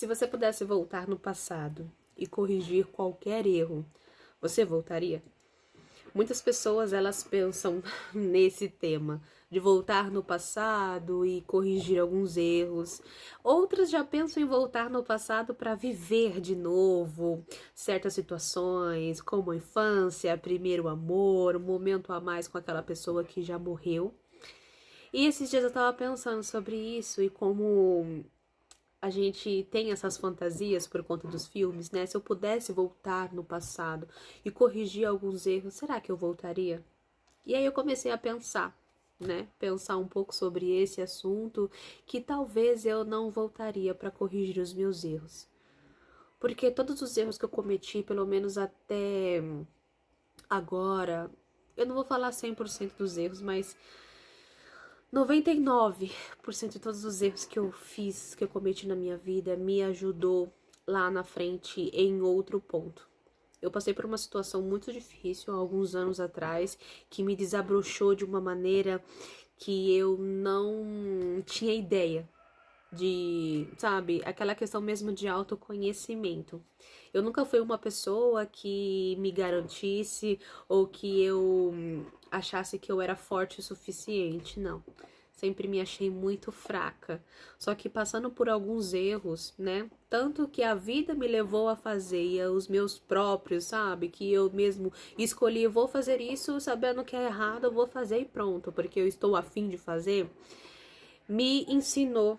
Se você pudesse voltar no passado e corrigir qualquer erro, você voltaria? Muitas pessoas, elas pensam nesse tema de voltar no passado e corrigir alguns erros. Outras já pensam em voltar no passado para viver de novo certas situações, como a infância, primeiro amor, um momento a mais com aquela pessoa que já morreu. E esses dias eu tava pensando sobre isso e como a gente tem essas fantasias por conta dos filmes, né? Se eu pudesse voltar no passado e corrigir alguns erros, será que eu voltaria? E aí eu comecei a pensar, né? Pensar um pouco sobre esse assunto, que talvez eu não voltaria para corrigir os meus erros. Porque todos os erros que eu cometi, pelo menos até agora, eu não vou falar 100% dos erros, mas 99% de todos os erros que eu fiz, que eu cometi na minha vida, me ajudou lá na frente em outro ponto. Eu passei por uma situação muito difícil há alguns anos atrás, que me desabrochou de uma maneira que eu não tinha ideia de, sabe, aquela questão mesmo de autoconhecimento. Eu nunca fui uma pessoa que me garantisse ou que eu achasse que eu era forte o suficiente, não. Sempre me achei muito fraca. Só que passando por alguns erros, né? Tanto que a vida me levou a fazer e os meus próprios, sabe? Que eu mesmo escolhi, vou fazer isso sabendo que é errado, eu vou fazer e pronto, porque eu estou afim de fazer. Me ensinou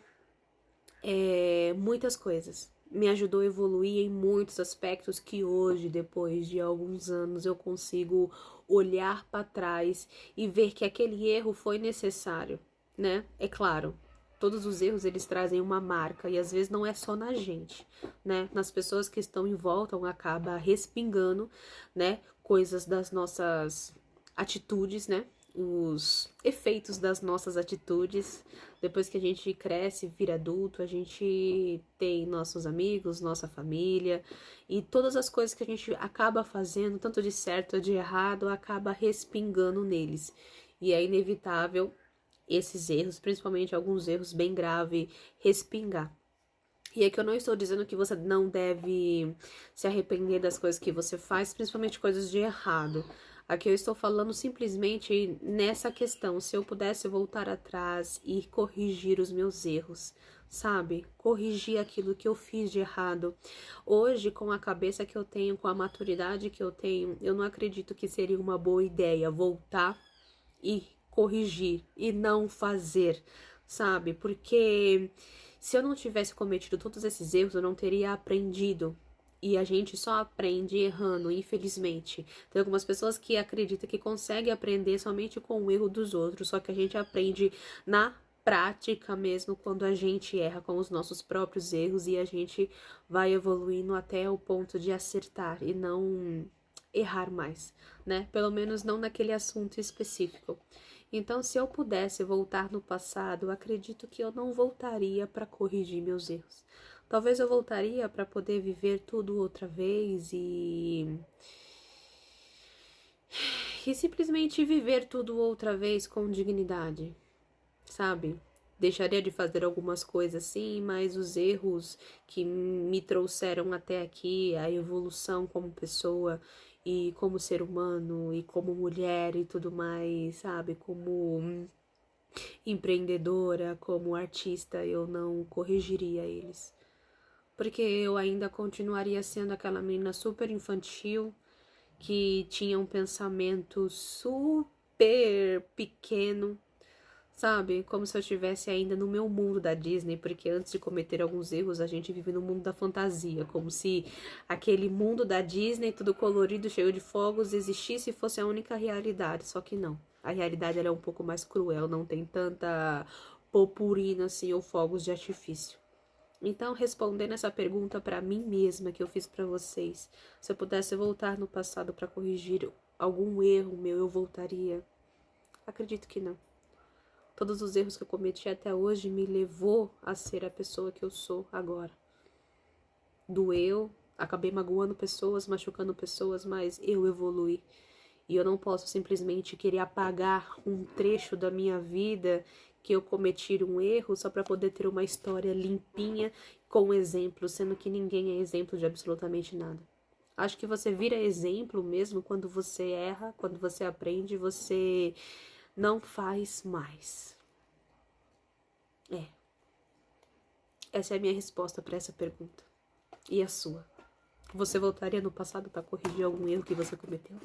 muitas coisas. Me ajudou a evoluir em muitos aspectos que hoje, depois de alguns anos, eu consigo olhar para trás e ver que aquele erro foi necessário, né? É claro, todos os erros eles trazem uma marca e às vezes não é só na gente, né? Nas pessoas que estão em volta, acaba respingando, né? Coisas das nossas atitudes, né? Os efeitos das nossas atitudes. Depois que a gente cresce, vira adulto, a gente tem nossos amigos, nossa família e todas as coisas que a gente acaba fazendo, tanto de certo ou de errado, acaba respingando neles. E é inevitável esses erros, principalmente alguns erros bem graves, respingar. E é que eu não estou dizendo que você não deve se arrepender das coisas que você faz, principalmente coisas de errado. Aqui eu estou falando simplesmente nessa questão, se eu pudesse voltar atrás e corrigir os meus erros, sabe? Corrigir aquilo que eu fiz de errado. Hoje, com a cabeça que eu tenho, com a maturidade que eu tenho, eu não acredito que seria uma boa ideia voltar e corrigir e não fazer, sabe? Porque se eu não tivesse cometido todos esses erros, eu não teria aprendido. E a gente só aprende errando, infelizmente. Tem algumas pessoas que acreditam que conseguem aprender somente com o erro dos outros, só que a gente aprende na prática mesmo quando a gente erra com os nossos próprios erros e a gente vai evoluindo até o ponto de acertar e não errar mais, né? Pelo menos não naquele assunto específico. Então, se eu pudesse voltar no passado, eu acredito que eu não voltaria para corrigir meus erros. Talvez eu voltaria para poder viver tudo outra vez e simplesmente viver tudo outra vez com dignidade, sabe? Deixaria de fazer algumas coisas sim, mas os erros que me trouxeram até aqui, a evolução como pessoa e como ser humano e como mulher e tudo mais, sabe? Como empreendedora, como artista, eu não corrigiria eles. Porque eu ainda continuaria sendo aquela menina super infantil que tinha um pensamento super pequeno, sabe? Como se eu estivesse ainda no meu mundo da Disney, porque antes de cometer alguns erros, a gente vive no mundo da fantasia, como se aquele mundo da Disney, tudo colorido, cheio de fogos, existisse e fosse a única realidade, só que não. A realidade ela é um pouco mais cruel, não tem tanta purpurina assim ou fogos de artifício. Então, respondendo essa pergunta para mim mesma que eu fiz para vocês, se eu pudesse voltar no passado para corrigir algum erro meu, eu voltaria? Acredito que não. Todos os erros que eu cometi até hoje me levou a ser a pessoa que eu sou agora. Doeu, acabei magoando pessoas, machucando pessoas, mas eu evoluí. E eu não posso simplesmente querer apagar um trecho da minha vida que eu cometi um erro só para poder ter uma história limpinha com exemplo, sendo que ninguém é exemplo de absolutamente nada. Acho que você vira exemplo mesmo quando você erra, quando você aprende, você não faz mais. Essa é a minha resposta para essa pergunta. E a sua? Você voltaria no passado para corrigir algum erro que você cometeu?